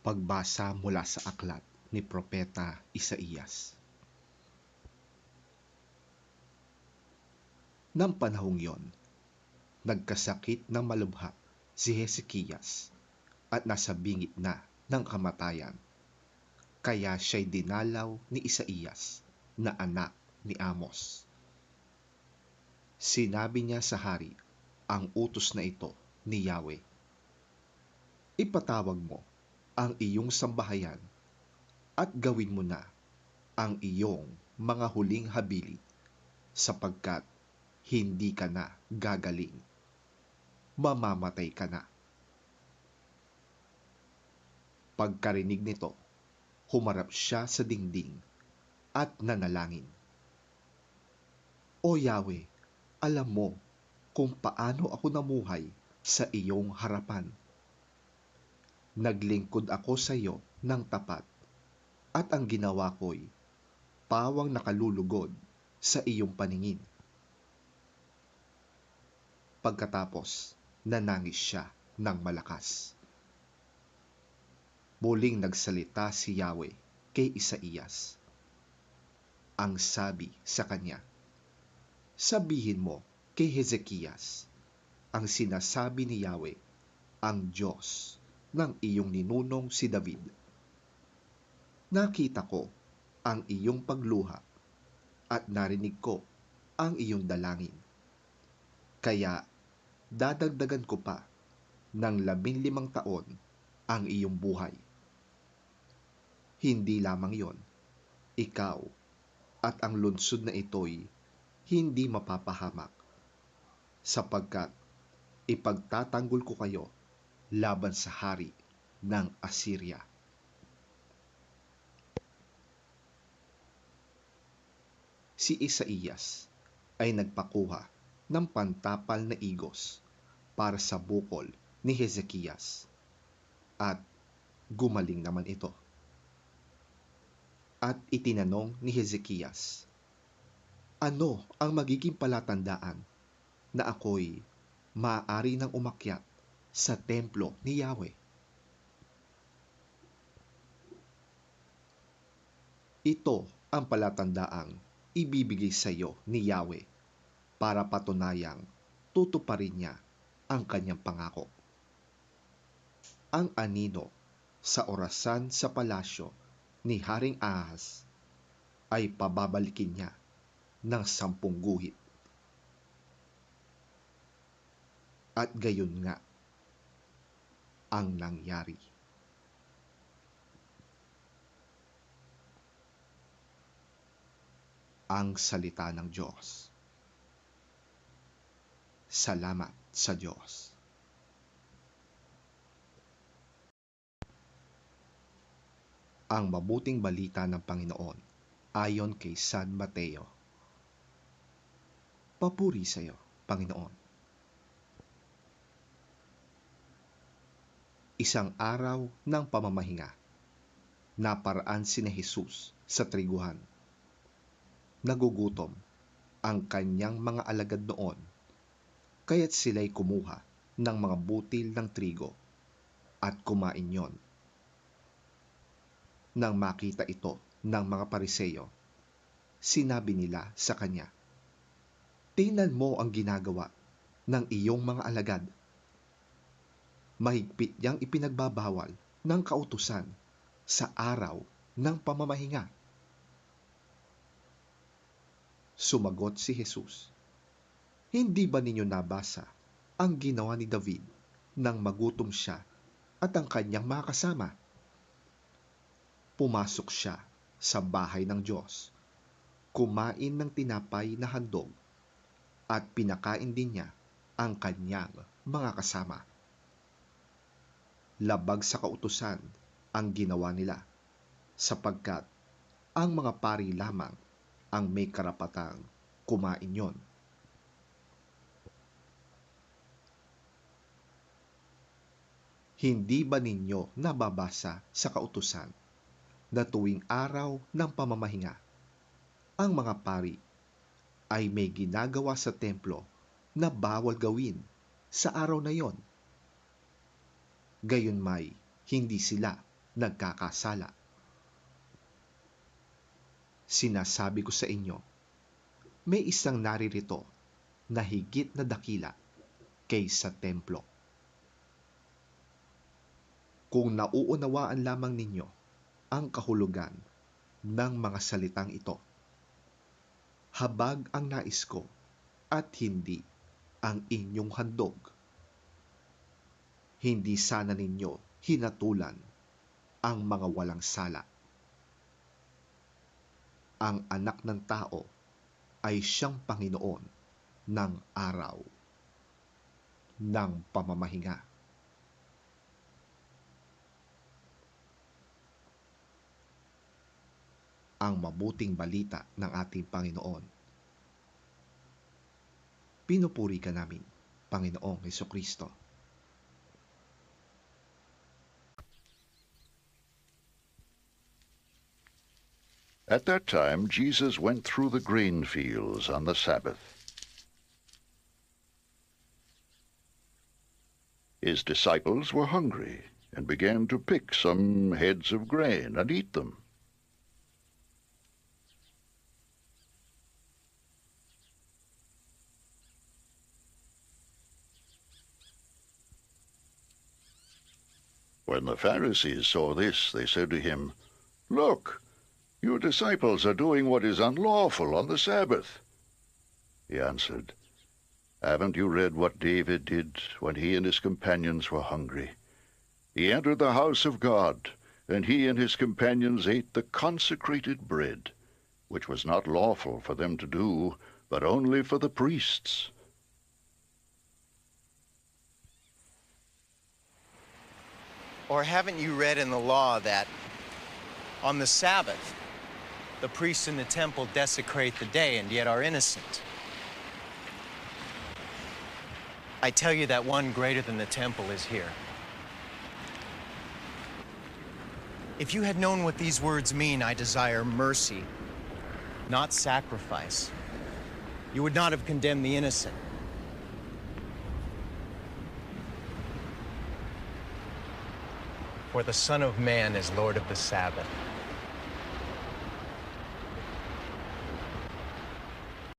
Pagbasa mula sa aklat ni Propeta Isaías. Nang panahong yon, nagkasakit ng malubha si Hezekias at nasa bingit na ng kamatayan. Kaya siya'y dinalaw ni Isaías na anak ni Amos. Sinabi niya sa hari ang utos na ito ni Yahweh. Ipatawag mo ang iyong sambahayan at gawin mo na ang iyong mga huling habili sapagkat hindi ka na gagaling. Mamamatay ka na. Pagkarinig nito, humarap siya sa dingding at nanalangin. O Yahweh, alam mo kung paano ako namuhay sa iyong harapan. Naglingkod ako sa iyo ng tapat at ang ginawa ko'y pawang nakalulugod sa iyong paningin. Pagkatapos, nanangis siya ng malakas. Muling nagsalita si Yahweh kay Isaías. Ang sabi sa kanya, sabihin mo kay Hezekias, ang sinasabi ni Yahweh, ang Diyos ng iyong ninunong si David. Nakita ko ang iyong pagluha at narinig ko ang iyong dalangin. Kaya dadagdagan ko pa ng 15 taon ang iyong buhay. Hindi lamang yon, ikaw at ang lungsod na ito'y hindi mapapahamak, sapagkat ipagtatanggol ko kayo laban sa hari ng Assyria. Si Isaías ay nagpakuha ng pantapal na igos para sa bukol ni Hezekias at gumaling naman ito. At itinanong ni Hezekias, ano ang magiging palatandaan na ako'y maaari nang umakyat sa templo ni Yahweh? Ito ang palatandaang ibibigay sa iyo ni Yahweh para patunayang tutuparin niya ang kanyang pangako. Ang anino sa orasan sa palasyo ni Haring Ahaz ay pababalikin niya ng 10 guhit. At gayon nga ang nangyari. Ang salita ng Diyos. Salamat sa Diyos. Ang mabuting balita ng Panginoon ayon kay San Mateo. Papuri sa iyo, Panginoon. Isang araw ng pamamahinga, naparaan si Jesus sa triguhan. Nagugutom ang kanyang mga alagad noon, kaya't sila'y kumuha ng mga butil ng trigo at kumain yon. Nang makita ito ng mga Pariseo, sinabi nila sa kanya, tingnan mo ang ginagawa ng iyong mga alagad. Mahigpit niyang ipinagbabawal ng kautusan sa araw ng pamamahinga. Sumagot si Jesus, hindi ba ninyo nabasa ang ginawa ni David nang magutom siya at ang kanyang mga kasama? Pumasok siya sa bahay ng Diyos, kumain ng tinapay na handog, at pinakain din niya ang kanyang mga kasama. Labag sa kautusan ang ginawa nila, sapagkat ang mga pari lamang ang may karapatang kumain yon. Hindi ba ninyo nababasa sa kautusan na tuwing araw ng pamamahinga, ang mga pari ay may ginagawa sa templo na bawal gawin sa araw na yon? Gayunmay, hindi sila nagkakasala. Sinasabi ko sa inyo, may isang naririto na higit na dakila kaysa templo. Kung nauunawaan lamang ninyo ang kahulugan ng mga salitang ito, habag ang nais ko at hindi ang inyong handog. Hindi sana ninyo hinatulan ang mga walang sala. Ang anak ng tao ay siyang Panginoon ng araw ng pamamahinga. Ang mabuting balita ng ating Panginoon. Pinupuri ka namin, Panginoong Hesukristo. At that time, Jesus went through the grain fields on the Sabbath. His disciples were hungry and began to pick some heads of grain and eat them. When the Pharisees saw this, they said to him, "Look, your disciples are doing what is unlawful on the Sabbath." He answered, "Haven't you read what David did when he and his companions were hungry? He entered the house of God, and he and his companions ate the consecrated bread, which was not lawful for them to do, but only for the priests." Or haven't you read in the law that on the Sabbath, the priests in the temple desecrate the day and yet are innocent? I tell you that one greater than the temple is here. If you had known what these words mean, "I desire mercy, not sacrifice," you would not have condemned the innocent. For the Son of Man is Lord of the Sabbath.